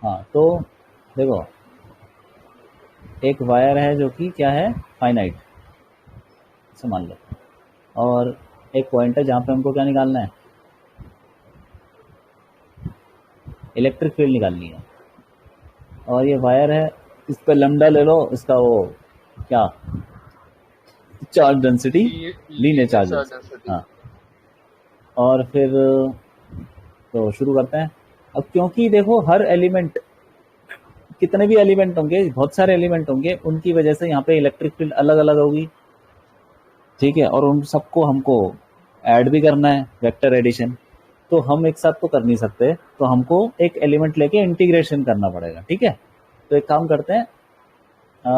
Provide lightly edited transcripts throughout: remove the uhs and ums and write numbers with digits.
हाँ, तो देखो एक वायर है जो कि क्या है, फाइनाइट से मान लो, और एक पॉइंट है जहाँ पे हमको क्या निकालना है, इलेक्ट्रिक फील्ड निकालनी है। और ये वायर है, इस पे लैम्डा ले लो, इसका वो क्या, charge density, linear linear charge charge density. Density. हाँ, और फिर तो शुरू करते हैं। अब क्योंकि देखो हर एलिमेंट, कितने भी एलिमेंट होंगे, बहुत सारे एलिमेंट होंगे, उनकी वजह से यहाँ पे इलेक्ट्रिक फील्ड अलग अलग होगी, ठीक है, और उन सबको हमको ऐड भी करना है, वेक्टर एडिशन। तो हम एक साथ तो कर नहीं सकते, तो हमको एक एलिमेंट लेके इंटीग्रेशन करना पड़ेगा, ठीक है। तो एक काम करते हैं,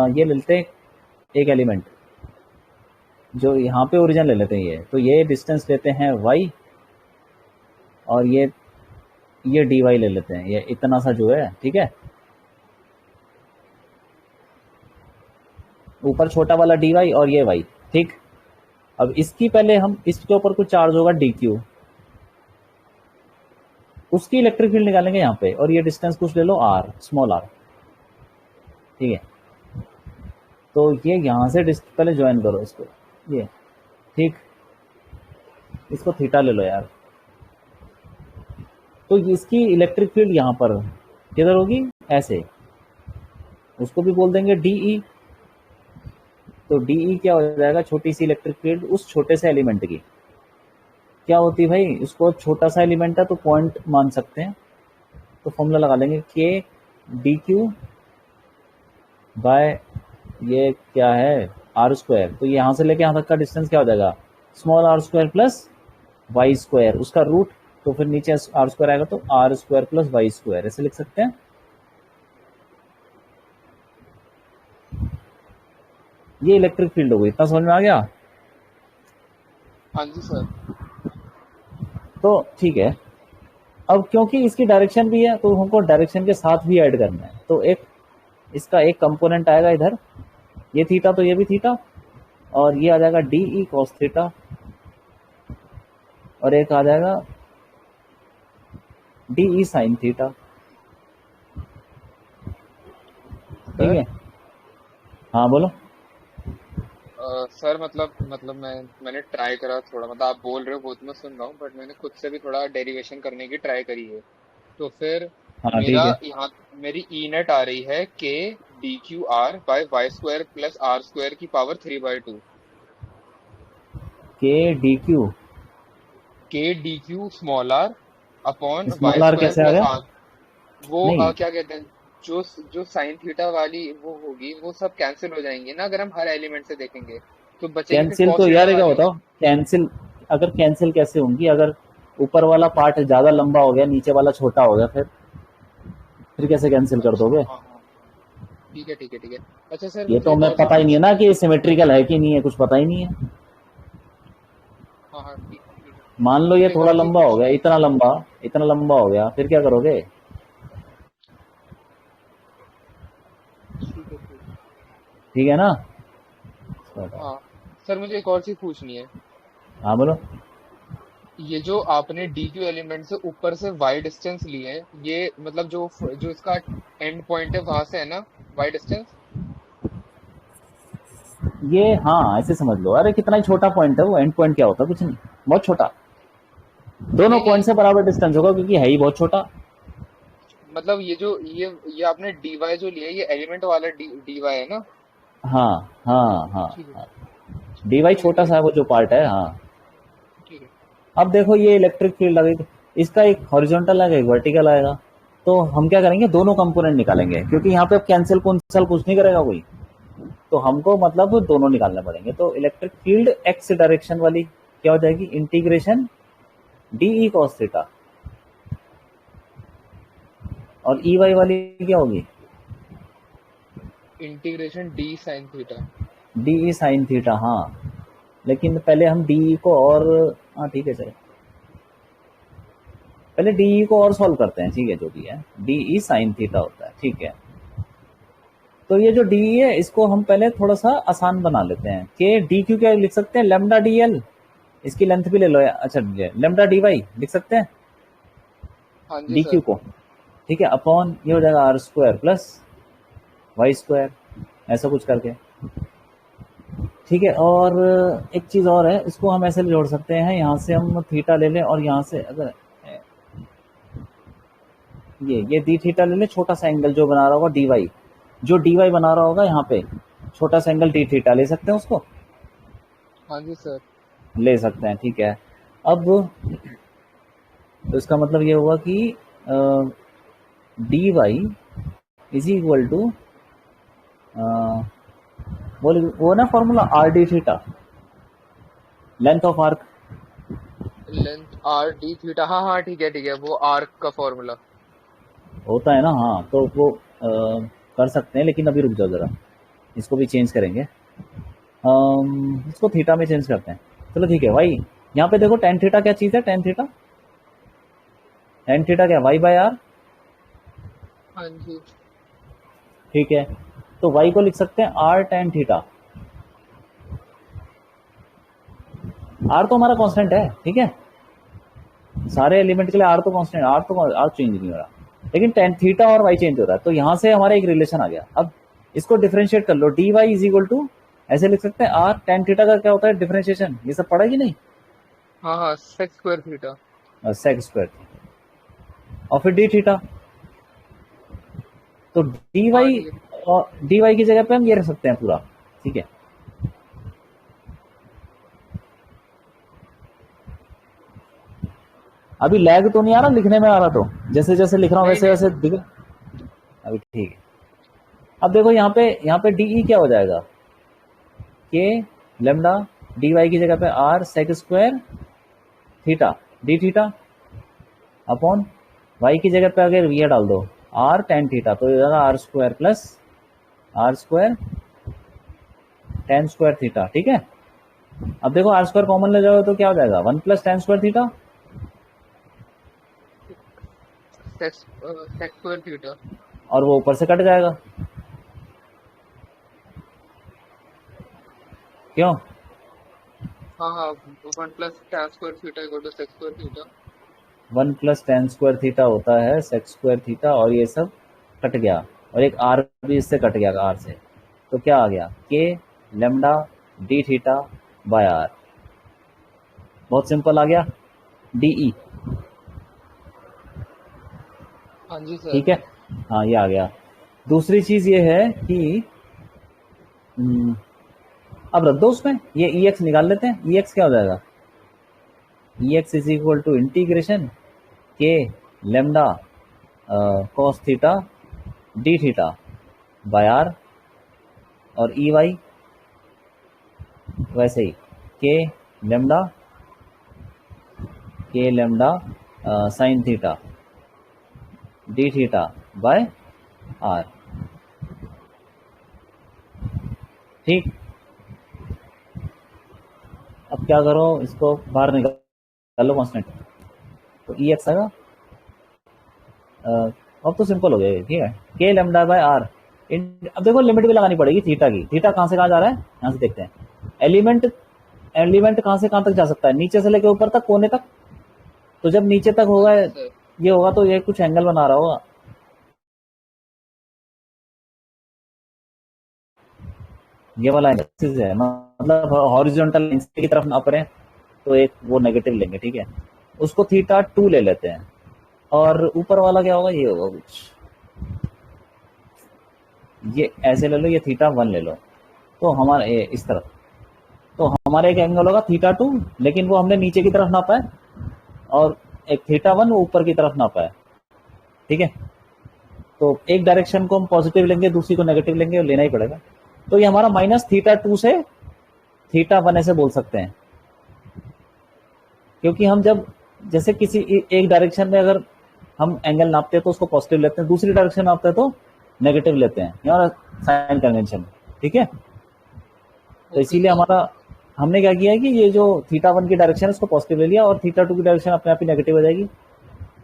ये ले लेते हैं एक एलिमेंट, जो यहाँ पे ओरिजिन ले लेते हैं, ये तो ये डिस्टेंस लेते हैं y, और ये dy ले लेते हैं, ये इतना सा जो है, ठीक है। ऊपर छोटा वाला dy और ये y, ठीक। अब इसकी पहले हम इसके ऊपर कुछ चार्ज होगा dq, उसकी इलेक्ट्रिक फील्ड निकालेंगे यहाँ पे, और ये डिस्टेंस कुछ ले लो r, स्मॉल r, ठीक है। तो ये यहाँ से पहले ज्वाइन करो इसको, ये, ठीक। इसको थीटा ले लो यार। तो इसकी इलेक्ट्रिक फील्ड यहाँ पर किधर होगी, ऐसे, उसको भी बोल देंगे डीई। तो डीई क्या हो जाएगा, छोटी सी इलेक्ट्रिक फील्ड उस छोटे से एलिमेंट की क्या होती है भाई, उसको छोटा सा एलिमेंट है तो पॉइंट मान सकते हैं, तो फॉर्मूला लगा लेंगे के डी क्यू बाय ये क्या है, आर स्क्वायर। तो यहाँ से लेके यहाँ तक का डिस्टेंस क्या हो जाएगा, small R square plus Y square, उसका रूट, तो फिर नीचे आर स्क्वायर आएगा, तो R square plus Y square, ऐसे लिख सकते हैं। ये इलेक्ट्रिक फील्ड हो गई, इतना समझ में आ गया। हाँ जी सर। तो ठीक है, अब क्योंकि इसकी डायरेक्शन भी है, तो हमको डायरेक्शन के साथ भी ऐड करना है, तो एक इसका एक कंपोनेंट आएगा इधर, ये थीटा, तो ये भी थीटा, और ये आ जाएगा डी ई कॉस थीटा, और एक आ जाएगा डी ई साइन थीटा, ठीक सर है। हाँ बोलो। सर मतलब मैंने ट्राई करा थोड़ा, मतलब आप बोल रहे हो बहुत मैं सुन रहा हूँ, बट मैंने खुद से भी थोड़ा डेरिवेशन करने की ट्राई करी है। तो फिर हाँ मेरा ठीक है, यहाँ मेरी ई नेट आ रही है K D Q R by Y square plus R square की power 3/2। K D Q, K D Q small R upon Y small R square कैसे आ प्लस गया, आर। वो नहीं क्या कहते हैं, जो जो साइन थीटा वाली वो होगी, वो सब कैंसिल हो जाएंगे ना अगर हम हर एलिमेंट से देखेंगे। तो बचेगी फिर कैंसिल तो कॉस थीटा यार, क्या वाली। बताओ, कैंसिल, अगर कैंसिल कैसे होंगी, अगर ऊपर वाला पार्ट ज़्यादा लंबा हो गया, नीचे वाला छोटा हो गया, फिर कैसे कैंसिल कर अच्छा दोगे। हाँ हाँ। ठीक है ठीक है ठीक है। अच्छा सर ये मुझे तो एक हमें और चीज पता ही नहीं है पूछनी ना है। कि सिमेट्रिकल है कि नहीं है, कुछ पता ही नहीं है। हाँ हाँ ठीक है। मान लो ये मुझे एक थोड़ा और चीज लंबा हो गया, पूछनी है। इतना लंबा हो गया, फिर क्या करोगे। ठीक है ठीक है। ठीक है ना। हाँ सर मुझे एक और चीज पूछनी है। हाँ बोलो। ये जो आपने डी क्यू एलिमेंट से ऊपर से वाई डिस्टेंस लिए है, ये मतलब जो जो इसका एंड पॉइंट है वहां से है ना वाई डिस्टेंस। ये हाँ, ऐसे समझ लो, अरे कितना ही छोटा पॉइंट है वो, एंड पॉइंट क्या होता है, कुछ नहीं, बहुत छोटा, दोनों नहीं पॉइंट नहीं, से बराबर डिस्टेंस होगा, क्योंकि है ही बहुत छोटा। मतलब ये जो ये आपने डी वाई जो लिया है, ये एलिमेंट वाला डी वाई है ना। हाँ हाँ हाँ ठीक है हाँ, डी वाई ठीक छोटा है सा है वो जो पार्ट है, हाँ। ठीक है। अब देखो ये इलेक्ट्रिक फील्ड लगेगी, इसका एक हॉरिजॉन्टल आएगा, एक वर्टिकल आएगा, तो हम क्या करेंगे, दोनों कंपोनेंट निकालेंगे, क्योंकि यहाँ पे अब कैंसिल कुंसल कुछ नहीं करेगा कोई, तो हमको मतलब दोनों निकालने पड़ेंगे। तो इलेक्ट्रिक फील्ड एक्स डायरेक्शन वाली क्या हो जाएगी, integration D E cos theta, और ई वाई वाली क्या होगी, integration D sign theta. D E sine theta. हाँ, लेकिन पहले हम डी ई को और, हाँ ठीक है चलो, पहले डी ई को और सॉल्व करते हैं, ठीक है, जो भी है डी ई साइन थीटा होता है, ठीक है। तो ये जो डी ई है, इसको हम पहले थोड़ा सा आसान बना लेते हैं, कि डी क्यू क्या लिख सकते हैं, लेमडा डी एल, इसकी लेंथ भी ले लो, अच्छा लेमडा डी वाई लिख सकते हैं हाँ जी डी क्यू सर। को। ठीक है, अपॉन ये हो जाएगा R square plus Y square, ऐसा कुछ करके। ठीक है, और एक चीज़ और है, इसको हम ऐसे जोड़ सकते हैं, यहाँ से हम थीटा ले लें और यहाँ से अगर ये डी थीटा ले लें, छोटा सा एंगल जो बना रहा होगा डी वाई, जो डी वाई बना रहा होगा यहाँ पे छोटा सा एंगल डी थीटा ले सकते हैं, उसको हाँ जी सर। ले सकते हैं। ठीक है, अब तो इसका मतलब ये हुआ कि D Y is equal to वो ना formula R D theta, length of arc length R D theta, हाँ हाँ ठीक है, वो आर्क का फॉर्मूला। होता है ना। हाँ, तो वो कर सकते हैं, लेकिन अभी रुक जाओ ज़रा, इसको भी चेंज करेंगे। इसको थीटा में चेंज करते हैं। चलो ठीक है, वाई यहाँ पे देखो, टेन थीटा क्या चीज़ है, टेन थीटा, टेन थीटा क्या, वाई बाय आर। हाँ जी। ठीक है, तो वाई को लिख सकते हैं आर टेन थीटा। आर तो हमारा कांस्टेंट है, ठीक है, सारे एलिमेंट के लिए आर तो कांस्टेंट, आर चेंज नहीं हो रहा, लेकिन टेन थीटा और वाई चेंज हो रहा है। तो यहां से हमारा एक रिलेशन आ गया। अब इसको डिफरेंशिएट कर लो, D Y is equal to, ऐसे लिख सकते हैं आर टेन थीटा का क्या होता है डिफरेंशिएशन, ये सब पढ़ा कि नहीं, हाँ हाँ, sec square theta. Sec square, और फिर डी थीटा। तो डी हाँ वाई, ठीक है। और डी वाई की जगह पे हम ये रख सकते हैं पूरा। ठीक है, अभी लैग तो नहीं आ रहा लिखने में, आ रहा तो जैसे जैसे लिख रहा हूँ नहीं वैसे नहीं। वैसे दिख, अभी ठीक है। अब देखो यहाँ पे डी क्या हो जाएगा, के लेमडा, डी वाई की जगह पे R sec square theta D theta, upon Y की जगह पे अगर ये डाल दो आर टेन थीटा, तो ये R square plus R square tan square theta. ठीक है, अब देखो आर स्क्वायर कॉमन ले जाओ तो क्या हो जाएगा, one plus tan square theta, sec square theta. और वो ऊपर से कट जाएगा। क्यों, हाँ हाँ, one plus tan square theta equal to sec square theta. One plus tan square theta होता है सेक स्क्वायर थीटा, और ये सब कट गया, और एक आर भी इससे कट गया आर से, तो क्या आ गया, K lambda D theta by R. बहुत सिंपल आ गया, डीई। हाँ जी सर। ठीक है, हाँ ये आ गया। दूसरी चीज ये है कि अब रख दो उसमें, ये ई एक्स निकाल लेते हैं, ई एक्स क्या हो जाएगा, E X is equal to integration K lambda cos theta D theta by R, और ई वाई वैसे ही K lambda sine theta D theta by R. ठीक, अब क्या करो, इसको बाहर निकालो कांस्टेंट, तो ई एक्स आएगा। अब तो सिंपल हो गया, ठीक है, के लेमडा बाय आर। अब देखो लिमिट भी लगानी पड़ेगी थीटा की, थीटा कहाँ से कहाँ जा रहा है, यहाँ से देखते हैं, एलिमेंट एलिमेंट कहाँ से कहाँ तक जा सकता है, नीचे से लेकर ऊपर तक, कोने तक। तो जब नीचे तक हाँ होगा जी सर। ये होगा, तो ये कुछ एंगल बना रहा होगा, ये वाला एंगल है, मतलब हॉरिजॉन्टल लाइन की तरफ ना पड़े, तो एक वो नेगेटिव लेंगे। ठीक है, उसको थीटा टू ले लेते हैं, और ऊपर वाला क्या होगा, ये होगा कुछ, ये ऐसे ले लो, ये थीटा वन ले लो, तो हमारा इस तरफ, तो हमारा एक एंगल होगा थीटा टू, लेकिन वो हमने नीचे की तरफ नापा है, और एक थीटा वन वो ऊपर की तरफ नापा है। ठीक है, तो एक डायरेक्शन को हम पॉजिटिव लेंगे, दूसरी को नेगेटिव लेंगे, और लेना ही पड़ेगा। तो ये हमारा माइनस थीटा टू से थीटा वन ऐसे बोल सकते हैं, क्योंकि हम जब जैसे किसी एक डायरेक्शन में अगर हम एंगल नापते हैं तो उसको पॉजिटिव लेते हैं, दूसरी डायरेक्शन नापते हैं तो नेगेटिव लेते हैं, यहाँ साइन कन्वेंशन। ठीक है, तो ओके इसीलिए सर। हमारा, हमने क्या किया है कि ये जो थीटा वन की डायरेक्शन है उसको पॉजिटिव ले लिया, और थीटा टू की डायरेक्शन अपने आप ही नेगेटिव हो जाएगी,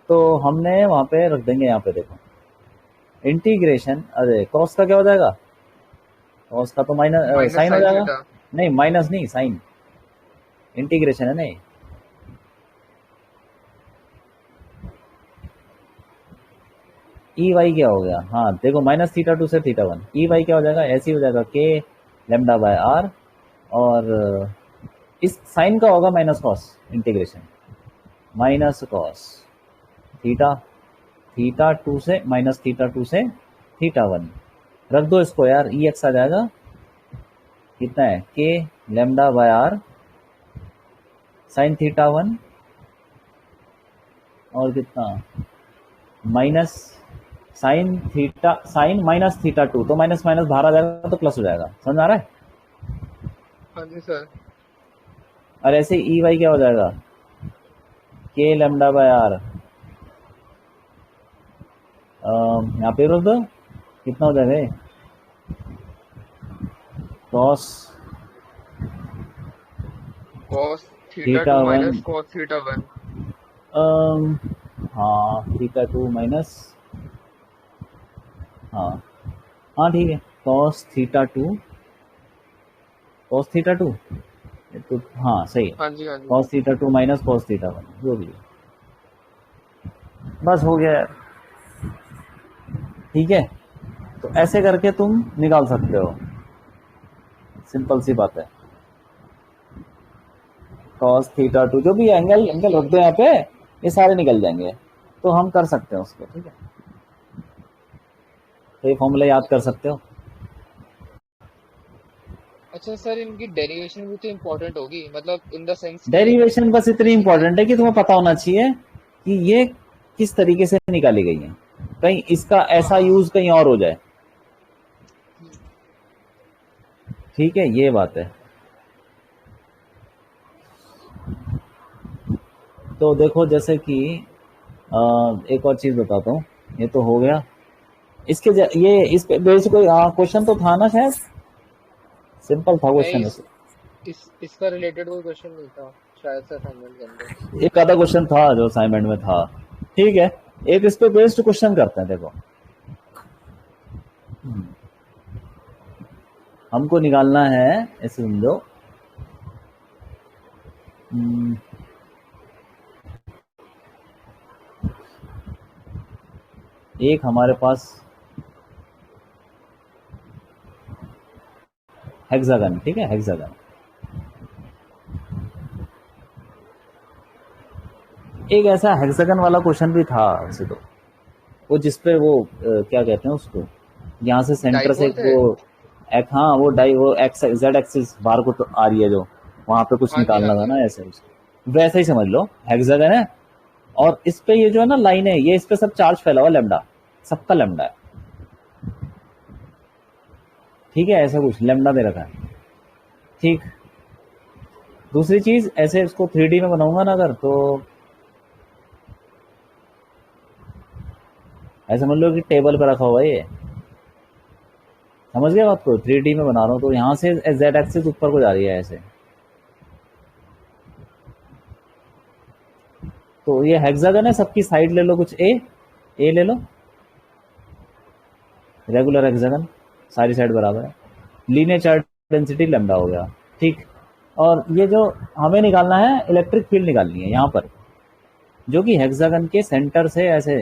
तो हमने वहां पे रख देंगे, यहाँ पे देखो इंटीग्रेशन, अरे कॉस का क्या हो जाएगा, कॉस का तो माइनस माइनस साइन हो साइन जाएगा, थीटा। नहीं माइनस नहीं साइन, इंटीग्रेशन है नहीं, ई वाई क्या हो गया, हाँ देखो माइनस थीटा टू से थीटा वन, ई वाई क्या हो जाएगा, ऐसे ही हो जाएगा के लेमडा बाय आर, और इस साइन का होगा minus cos integration, minus cos theta, theta to से माइनस थीटा टू से थीटा वन, रख दो इसको यार, ई एक्स आ जाएगा, कितना है K lambda by R sine theta one, और कितना minus sine theta, sine minus theta two, तो माइनस माइनस बाहर आ जाएगा तो प्लस हो जाएगा, समझ में आ रहा है। हाँ जी सर। और ऐसे ई वाई क्या हो जाएगा, के लेमडा बाय आर, यहाँ पे रोक दो, कितना हो जाएगा cos cos theta theta two one, minus cos theta one. हाँ थीटा टू माइनस, हाँ हाँ ठीक है, cos theta two, cos theta two, तो हाँ सही है, हाँ जी हाँ जी। Cos theta two minus cos theta one, जो भी है, बस हो गया यार, ठीक है। तो ऐसे करके तुम निकाल सकते हो, सिंपल सी बात है, कॉस थीटा टू, जो भी एंगल एंगल रख दो यहाँ पे, ये सारे निकल जाएंगे, तो हम कर सकते हैं उसको, ठीक है, तो ये फॉर्मूला याद कर सकते हो। अच्छा सर, इनकी डेरिवेशन भी तो इम्पोर्टेंट होगी, मतलब इन द सेंस कि डेरिवेशन बस इतनी ये। इंपॉर्टेंट है कि तुम्हें पता होना चाहिए कि ये किस तरीके से निकाली गई है, कहीं इसका हाँ ऐसा हाँ। यूज कहीं और हो जाए, ठीक है, ये बात है। तो देखो जैसे कि एक और चीज बताता हूँ, ये तो हो गया, ये इस पे बेस कोई क्वेश्चन तो था ना शायद, सिंपल था नहीं, क्वेश्चन वैसे, इसका रिलेटेड कोई क्वेश्चन नहीं था शायद से असाइनमेंट के अंदर। एक आधा क्वेश्चन था जो असाइनमेंट में था, ठीक है, एक इस पे बेस्ड क्वेश्चन करते हैं, देखो हमको निकालना है, ऐसे समझो, हम्म, एक हमारे पास हेक्सागन, ठीक है, हेक्सागन, एक ऐसा हेक्सागन वाला क्वेश्चन भी था वैसे तो, वो जिसपे वो क्या कहते हैं उसको, यहाँ से डाई सेंटर से एक बोलते वो हैं। एक, हाँ वो डाई, वो एक्स जेड एक्सिस बाहर को तो आ रही है जो, वहां पे कुछ हाँ जी हाँ निकालना था जी। ना ऐसे, वैसा ही समझ लो, हेक्सागन है, और इस पे ये जो है ना लाइन है, ये इस पे सब चार्ज फैला हुआ लेमडा, सबका लेमडा है, ठीक है, ऐसा कुछ लेमडा दे रखा है, ठीक। दूसरी चीज, ऐसे इसको 3D में बनाऊंगा ना अगर, तो ऐसे समझ लो कि टेबल पे रखा हुआ है ये, समझ गए बात को, 3D में बना रहा हूँ, तो यहाँ से जेड एक्सिस ऊपर को जा रही है ऐसे, तो ये हेक्सागन है, सबकी साइड ले लो कुछ ए ले लो, रेगुलर हेक्सागन, सारी साइड बराबर है, लीनियर चार्ज डेंसिटी लैम्डा हो गया, ठीक। और ये जो हमें निकालना है, इलेक्ट्रिक फील्ड निकालनी है यहाँ पर, जो कि हेक्सागन के सेंटर से ऐसे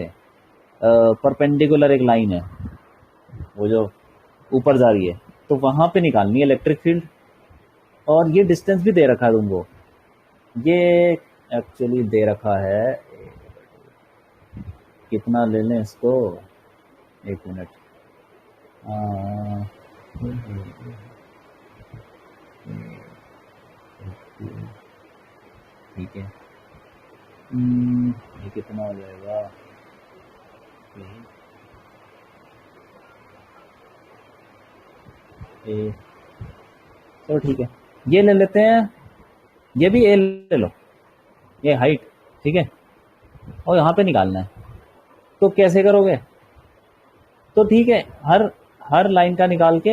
परपेंडिकुलर एक लाइन है, वो जो ऊपर जा रही है, तो वहां पे निकालनी है इलेक्ट्रिक फील्ड, और ये डिस्टेंस भी दे रखा है तुमको, ये एक्चुअली दे रखा है, कितना ले लें इसको, एक मिनट, ठीक है, ये कितना हो जाएगा, ए, तो ठीक है, ये ले लेते हैं, ये भी ए ले लो, ये हाइट, ठीक है, और यहाँ पे निकालना है, तो कैसे करोगे, तो ठीक है, हर हर लाइन का निकाल के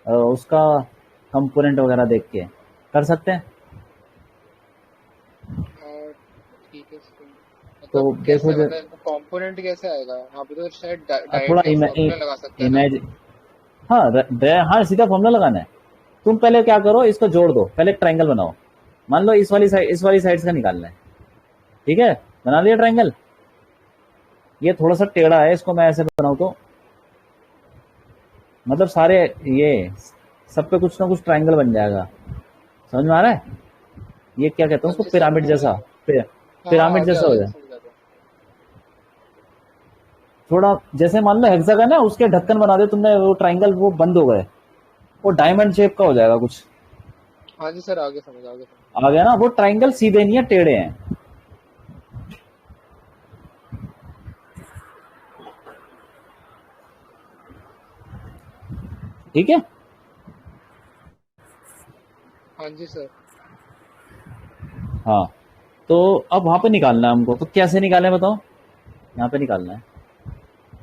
उसका कंपोनेंट वगैरह देख के कर सकते हैं, और ठीक है सर। तो मतलब देखो कैसे, मतलब कंपोनेंट कैसे आएगा यहाँ पे, तो शायद थोड़ा डायरेक्टली हम फॉर्मूला लगा सकते हैं ना। इमेज, हाँ हाँ सीधा फॉर्मूला लगाना है, तुम पहले क्या करो, इसको जोड़ दो, पहले एक ट्रायंगल बनाओ, मान लो इस वाली साइड, इस वाली साइड का निकालना है, ठीक है, बना लिया ट्रायंगल, ये थोड़ा सा टेढ़ा है, इसको मैं ऐसे बनाऊँ तो मतलब सारे ये सब पे कुछ ना कुछ ट्रायंगल बन जाएगा। समझ में आ रहा है? ये क्या कहते हैं हाँ उसको, जी सर, पिरामिड समझ जैसा। गया। हाँ हाँ, पिरामिड आ गया जैसा आ हो गया, जाए। समझ गया। थोड़ा जैसे मान लो हेक्सागन है, उसके ढक्कन बना दे तुमने, वो ट्रायंगल वो बंद हो गए, वो डायमंड शेप का हो जाएगा कुछ। हाँ जी सर, आगे समझ, आगे समझ। आ गया ना? वो ट्रायंगल सीधे नहीं है, टेढ़े हैं। ठीक है। हाँ जी सर। हाँ, तो अब वहां पे निकालना है हमको, तो कैसे निकालें बताओ? यहाँ पे निकालना है।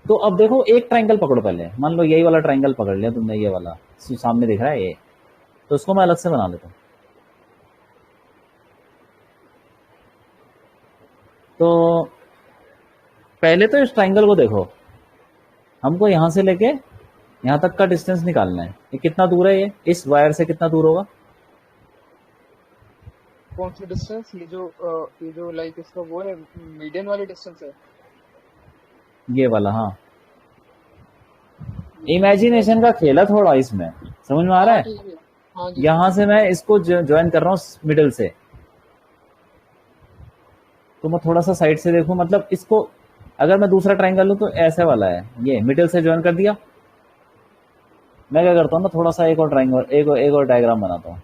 तो अब देखो, एक ट्रायंगल पकड़ो पहले, मान लो यही वाला ट्रायंगल पकड़ लिया तुमने, ये वाला सामने दिख रहा है ये, तो उसको मैं अलग से बना लेता हूँ। तो पहले तो इस ट्रायंगल को देखो, हमको यहाँ से लेके यहाँ तक का डिस्टेंस निकालना है। ये कितना दूर है, ये इस वायर से कितना दूर होगा? कौन सी डिस्टेंस? ये जो लाइक इसका वो है, मीडियन वाली डिस्टेंस है। ये वाला, हाँ। मीडियन वाला इमेजिनेशन का खेल है थोड़ा इसमें, समझ में आ रहा हाँ है? ठीक है। हाँ जी यहां समझ से गया। मैं इसको ज्वाइन कर रहा हूँ मिडिल से, तो मैं थोड़ा सा साइड से देखूं, मतलब इसको अगर मैं दूसरा ट्रायंगल लूं तो ऐसे वाला है, ये मिडिल से ज्वाइन कर दिया। मैं क्या करता हूँ ना, थोड़ा सा एक और ट्रायंगल, एक और डायग्राम बनाता हूँ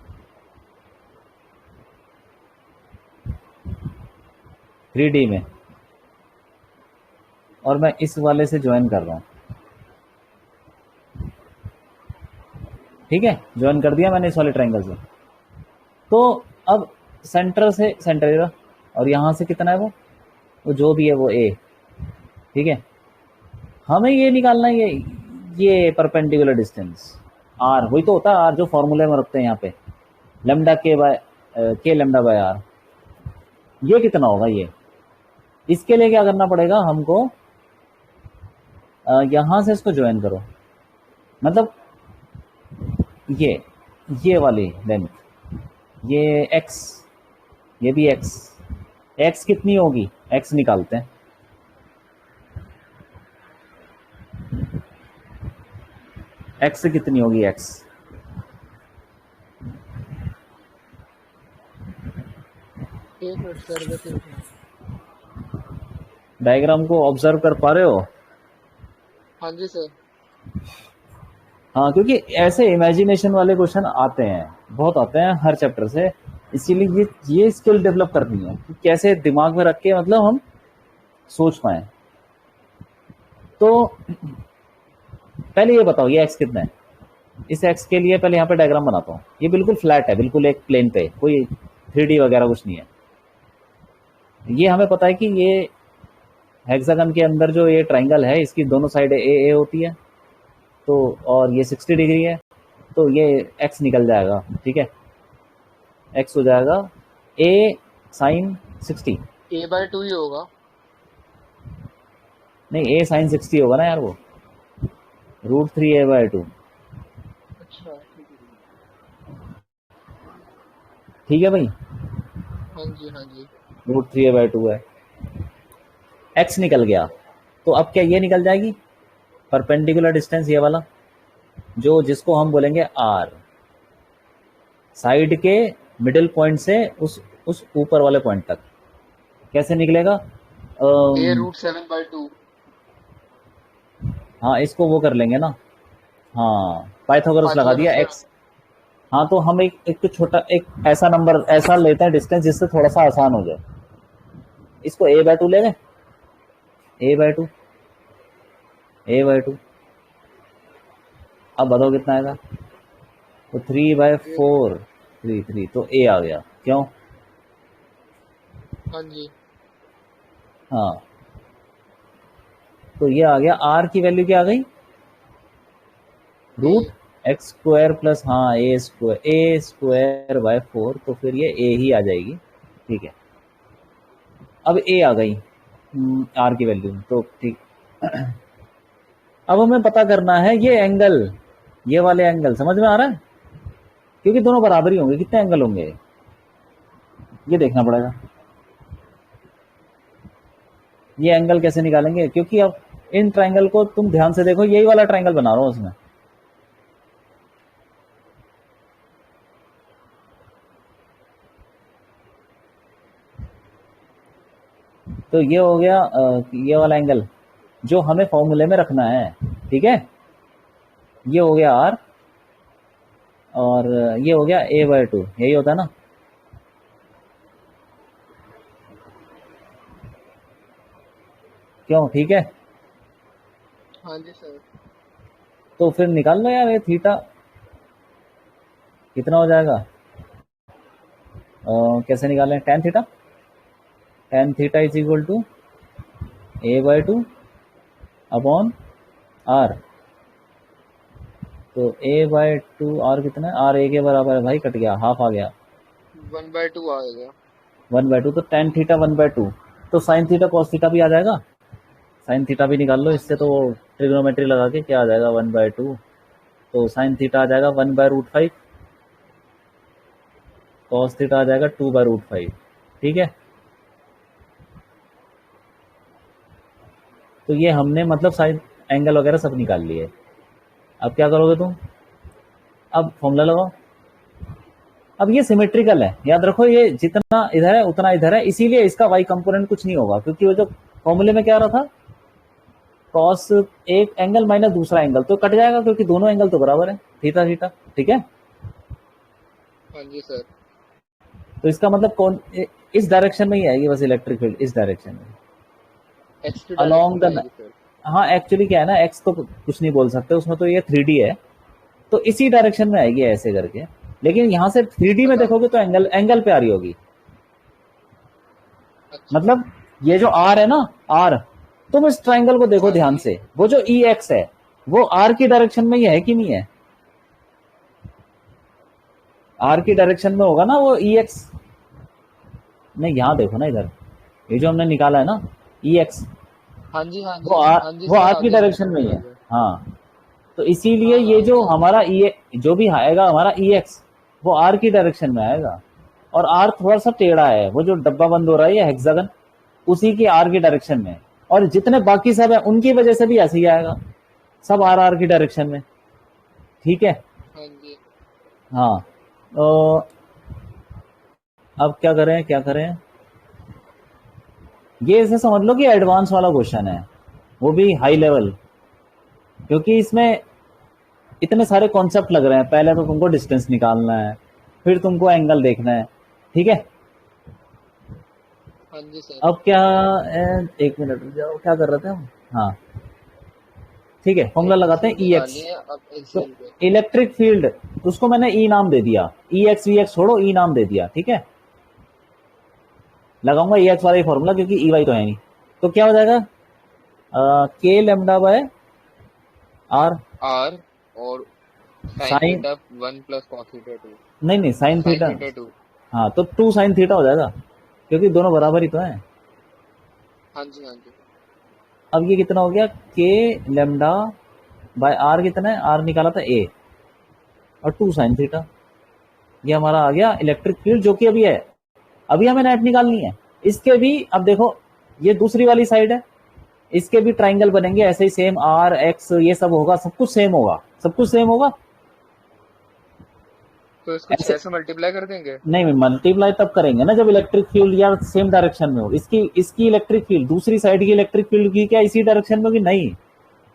3D में, और मैं इस वाले से ज्वाइन कर रहा हूँ। ठीक है, ज्वाइन कर दिया मैंने इस वाले ट्रायंगल से। तो अब सेंटर से सेंटर, और यहाँ से कितना है वो जो भी है वो ए। ठीक है, हमें ये निकालना है, ये परपेंडिकुलर डिस्टेंस आर, वही तो होता है आर जो फॉर्मूले में रखते हैं यहाँ पे, लेमडा के लेमडा बाय आर। ये कितना होगा ये? इसके लिए क्या करना पड़ेगा हमको, यहां से इसको ज्वाइन करो, मतलब ये ये वाली लेंथ, ये एक्स, ये भी एक्स। एक्स कितनी होगी, एक्स निकालते हैं। एक्स कितनी होगी, एक्स एक मिनट सर, बस एक मिनट। डायग्राम को ऑब्जर्व कर पा रहे हो? हाँ जी सर। हाँ, क्योंकि ऐसे इमेजिनेशन वाले क्वेश्चन आते हैं, बहुत आते हैं हर चैप्टर से, इसीलिए ये स्किल डेवलप करनी है कि कैसे दिमाग में रख के मतलब हम सोच पाए। तो पहले ये बताओ, ये एक्स कितना है? इस एक्स के लिए पहले यहाँ पे डायग्राम बनाता हूँ। ये बिल्कुल फ्लैट है, बिल्कुल एक प्लेन पे, कोई 3D वगैरह कुछ नहीं है। ये हमें पता है कि ये हेक्सागन के अंदर जो ये ट्रायंगल है, इसकी दोनों साइड ए होती है, तो और ये 60 डिग्री है, तो ये एक्स निकल जाएगा। ठीक है, एक्स हो जाएगा ए साइन 60। A/2 ही होगा। नहीं, ए साइन 60 होगा ना यार, वो √3a/2। अच्छा ठीक है। ठीक है भाई, हाँ जी हाँ जी। √3a/2 है। एक्स निकल गया, तो अब क्या ये निकल जाएगी परपेंडिकुलर डिस्टेंस, ये वाला जो जिसको हम बोलेंगे आर, साइड के मिडिल पॉइंट से उस ऊपर वाले पॉइंट तक कैसे निकलेगा? A√7/2। हाँ, इसको वो कर लेंगे ना। हाँ, पाइथागोरस लगा दिया पाइथागोरस लगा। एक्स। हाँ, तो हम एक तो छोटा एक ऐसा नंबर ऐसा लेते हैं डिस्टेंस जिससे थोड़ा सा आसान हो जाए। इसको a/2 ले लें, a/2, a/2। अब बताओ कितना आएगा? तो 3/4, 3 तो ए आ गया, क्यों? हाँ जी। हाँ, तो ये आ गया, आर की वैल्यू क्या आ गई? ए। √x² प्लस, हाँ, a² तो फिर ये ए ही आ जाएगी। ठीक है, अब ए आ गई आर की वैल्यू, तो ठीक। अब हमें पता करना है ये एंगल, ये वाले एंगल समझ में आ रहा है? क्योंकि दोनों बराबर ही होंगे, कितने एंगल होंगे ये देखना पड़ेगा। ये एंगल कैसे निकालेंगे, क्योंकि अब इन ट्राइंगल को तुम ध्यान से देखो, यही वाला ट्राइंगल बना रहा हूं उसमें। तो ये हो गया ये वाला एंगल जो हमें फॉर्मूले में रखना है, ठीक है। ये हो गया आर, और ये हो गया a/2, यही होता है ना। क्यों, ठीक है। हाँ जी सर। तो फिर निकाल लो यार, ये थीटा कितना हो जाएगा। कैसे निकालें, tan theta, tan theta is equal to a/2 upon R. तो a/2 आर कितना है, आर ए के बराबर है भाई, कट गया, हाफ आ गया, 1/2 आएगा। 1/2। तो tan थीटा 1/2, तो साइन थीटा कॉस थीटा भी आ जाएगा। साइन थीटा भी निकाल लो हाँ इससे, तो जी। ट्रिग्नोमेट्री लगा के क्या आ जाएगा 1/2। तो साइन थीटा आ जाएगा 1/√5, कॉस थीटा आ जाएगा 2/√5, ठीक है। तो ये हमने मतलब साइन एंगल वगैरह सब निकाल लिए। अब क्या करोगे तुम, अब फॉर्मूला लगाओ। अब ये सिमेट्रिकल है, याद रखो, ये जितना इधर है उतना इधर है, इसीलिए इसका वाई कंपोनेंट कुछ नहीं होगा, क्योंकि वो जो फॉर्मूले में क्या आ रहा था, कॉस एक एंगल माइनस दूसरा एंगल, तो कट जाएगा, क्योंकि दोनों एंगल तो बराबर है, थीटा थीटा, ठीक है। हाँ जी सर। तो इसका मतलब कौन, इस डायरेक्शन में ही आएगी बस इलेक्ट्रिक फील्ड, इस डायरेक्शन में, एक्स की डायरेक्शन अलोंग में द। आएगी सर। हाँ एक्चुअली क्या है ना, एक्स तो कुछ नहीं बोल सकते उसमें, तो ये 3D है, तो इसी डायरेक्शन में आएगी ऐसे करके। लेकिन यहां से 3D में मतलब। देखोगे तो एंगल एंगल पे आ रही होगी। अच्छा। मतलब ये जो आर है ना, आर, तुम इस ट्राइंगल को देखो हाँ ध्यान जी। से, वो जो ई एक्स है वो आर की डायरेक्शन में ही है कि नहीं है, आर की डायरेक्शन में होगा ना वो ई एक्स। नहीं यहाँ देखो ना, इधर ये जो हमने निकाला है ना ई एक्स, हाँ जी। हाँ वो जी। आर, हाँ जी वो सर, आर आ की गया मेरे डायरेक्शन को में ही भी आ है। गया। हाँ, तो इसीलिए हाँ ये हाँ, जो समझ हमारा गया। ई, जो भी आएगा हमारा ई एक्स, वो आर की डायरेक्शन में आएगा। और आर थोड़ा सा टेढ़ा है, वो जो डब्बा बंद हो रहा है ये हेक्सागन, उसी की आर की डायरेक्शन में। और जितने बाकी सब है उनकी वजह से भी ऐसे ही आएगा, सब आर आर की डायरेक्शन में, ठीक है। हाँ जी। हाँ, तो अब क्या करें क्या करें, ये ऐसे समझ लो कि एडवांस वाला क्वेश्चन है, वो भी हाई लेवल, क्योंकि इसमें इतने सारे कॉन्सेप्ट लग रहे हैं। पहले तो तुमको डिस्टेंस निकालना है, फिर तुमको एंगल देखना है, ठीक है। हाँ जी सर। अब क्या, एक मिनट रुक जाओ, क्या कर रहे थे हम। हाँ ठीक है, फॉर्मूला लगाते हैं एलसीएम ई एक्स। निकालिए अब तो एलसीएम पे। इलेक्ट्रिक फील्ड, उसको मैंने ई नाम दे दिया, ई एक्स वी एक्स छोड़ो, ई नाम दे दिया, ठीक है। लगाऊंगा ई एक्स वाला ही फॉर्मूला, क्योंकि ई वाई तो है नहीं। तो क्या हो जाएगा, K lambda by R, R. और sine sine, theta 1 plus cos theta 2। नहीं नहीं साइन साइन थीटा। थीटा 2। हाँ तो 2 साइन थीटा हो जाएगा, क्योंकि दोनों बराबर ही तो हैं। हाँ जी। हाँ जी। अब ये कितना हो गया, के लेमडा बाय आर, कितना है, आर निकाला था ए, और 2 साइन थीटा। ये हमारा आ गया इलेक्ट्रिक फील्ड, जो कि अभी है, अभी हमें नेट निकालनी है। इसके भी अब देखो, ये दूसरी वाली साइड है, इसके भी ट्राइंगल बनेंगे ऐसे ही सेम, आर एक्स ये सब होगा, सब कुछ सेम होगा, सब कुछ सेम होगा तो इसको ऐसे। 6 से मल्टीप्लाई कर देंगे। नहीं, मल्टीप्लाई तब करेंगे ना जब इलेक्ट्रिक फील्ड या सेम डायरेक्शन में हो। इसकी इसकी इलेक्ट्रिक फील्ड, दूसरी साइड की इलेक्ट्रिक फील्ड की क्या इसी डायरेक्शन में होगी, नहीं,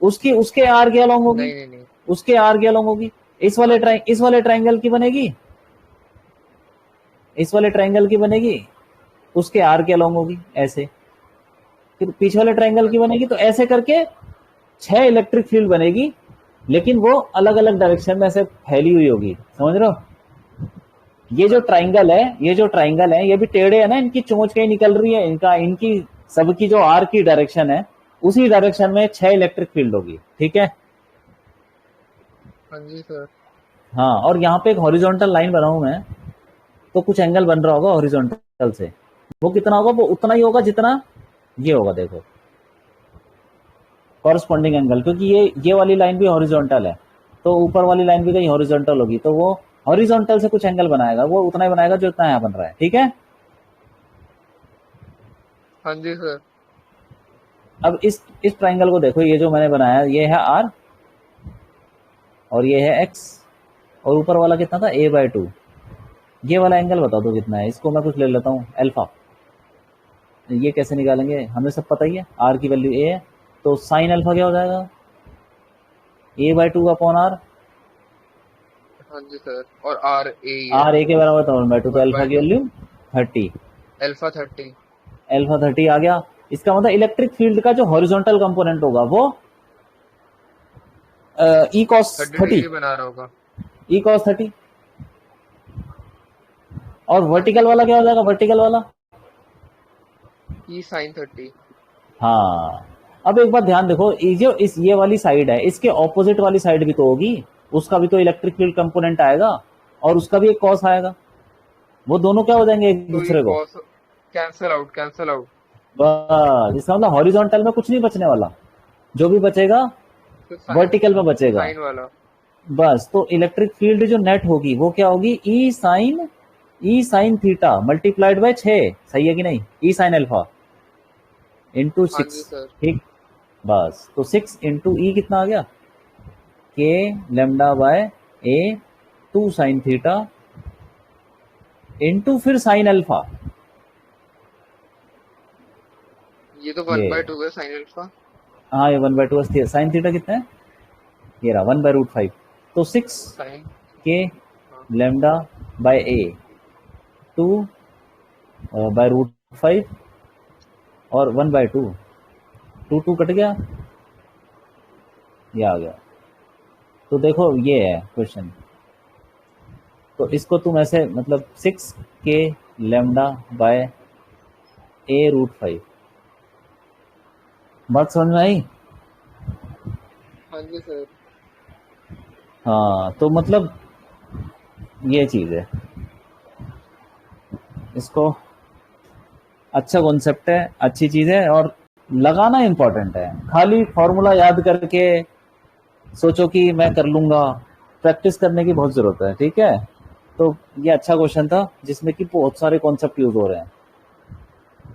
उसकी उसके आर के अलोंग होगी, नहीं नहीं नहीं। उसके आर के अलोंग होगी। हाँ जी। इस वाले ट्राइंगल की बनेगी, इस वाले ट्राइंगल की बनेगी, उसके आर के अलोंग होगी ऐसे, फिर पीछे वाले ट्राइंगल हाँ की जी। बनेगी। तो ऐसे करके 6 इलेक्ट्रिक फील्ड बनेगी, लेकिन वो अलग अलग डायरेक्शन में ऐसे फैली हुई होगी, समझ रहे हो। ये जो हाँ जी। ट्राइंगल है, ये जो ट्राइंगल है, ये भी टेढ़े है ना, इनकी चोंच कहीं निकल रही है, इनका इनकी सबकी जो आर की डायरेक्शन है, उसी डायरेक्शन में 6 इलेक्ट्रिक फील्ड होगी, ठीक है। हाँ जी सर। हाँ, और यहाँ पे एक हॉरिजॉन्टल लाइन बनाऊं मैं, तो कुछ एंगल बन रहा होगा हॉरिजॉन्टल से, वो कितना होगा, वो उतना ही होगा जितना ये होगा, देखो, कॉरस्पॉन्डिंग एंगल, क्योंकि ये वाली लाइन भी हॉरिजॉन्टल है, तो ऊपर वाली लाइन भी कहीं हॉरिजॉन्टल होगी, तो वो हॉरिजॉन्टल से कुछ एंगल बनाएगा, वो उतना ही बनाएगा जो इतना यहाँ बन रहा है, ठीक है। हाँ जी सर। अब इस ट्राइंगल को देखो, ये जो मैंने बनाया ये है आर और ये है एक्स, और ऊपर वाला कितना था a/2। ये वाला एंगल बता दो कितना है, इसको मैं कुछ ले लेता हूँ अल्फा। ये कैसे निकालेंगे, हमें सब पता ही है, आर की वैल्यू ए है, तो साइन अल्फा क्या हो जाएगा, a/2 अपॉन आर। हाँ जी सर, और आर ए ही है। आर ए के बराबर था 1/2, तो वन अल्फा बाय की टू वैल्यू 30। एल्फा 30। अल्फा 30 आ गया। इसका मतलब इलेक्ट्रिक फील्ड का जो हॉरिजॉन्टल कंपोनेंट होगा वो ई कॉस 30, डिग्री बना रहा होगा। E cos 30। और हाँ जी वर्टिकल वाला सर, क्या हो जाएगा, वर्टिकल वाला, ई साइन 30। हाँ। अब एक बात ध्यान देखो, ये जो ये वाली साइड है, इसके ऑपोजिट वाली साइड भी तो होगी, उसका भी तो इलेक्ट्रिक फील्ड कंपोनेंट आएगा और उसका भी एक कॉस आएगा, वो दोनों क्या हो जाएंगे एक तो ये दूसरे को। Cos cancel out, cancel out. बस इसका मतलब हॉरिजॉन्टल में कुछ नहीं बचने वाला, जो भी बचेगा तो वर्टिकल में बचेगा। साइन वाला। बस तो इलेक्ट्रिक फील्ड जो नेट होगी वो क्या होगी, ई साइन थीटा मल्टीप्लाइड बाय 6, सही है कि नहीं, ई साइन अल्फा इंटू हाँ 6। जी सर। ठीक, बस तो 6 इंटू ई कितना आ गया, के लेमडा बाय ए 2 साइन थीटा इंटू फिर साइन अल्फा। ये तो वन ये बाय टू है साइन अल्फा। हाँ, ये 1/2 साइन थीटा कितना है, ये रहा 1/√5, तो 6 साइन। के हाँ। लेमडा बाय ए 2 √5 और 1/2, 2 कट गया, ये आ गया। तो देखो ये है क्वेश्चन, तो इसको तुम ऐसे मतलब 6 के लेमडा बाय a√5, बात समझ में आई। हाँ जी सर। हाँ तो मतलब ये चीज़ है, इसको अच्छा कॉन्सेप्ट है, अच्छी चीज़ है, और लगाना इंपॉर्टेंट है, खाली फॉर्मूला याद करके सोचो कि मैं कर लूँगा, प्रैक्टिस करने की बहुत ज़रूरत है। ठीक है, तो ये अच्छा क्वेश्चन था जिसमें कि बहुत सारे कॉन्सेप्ट यूज़ हो रहे हैं।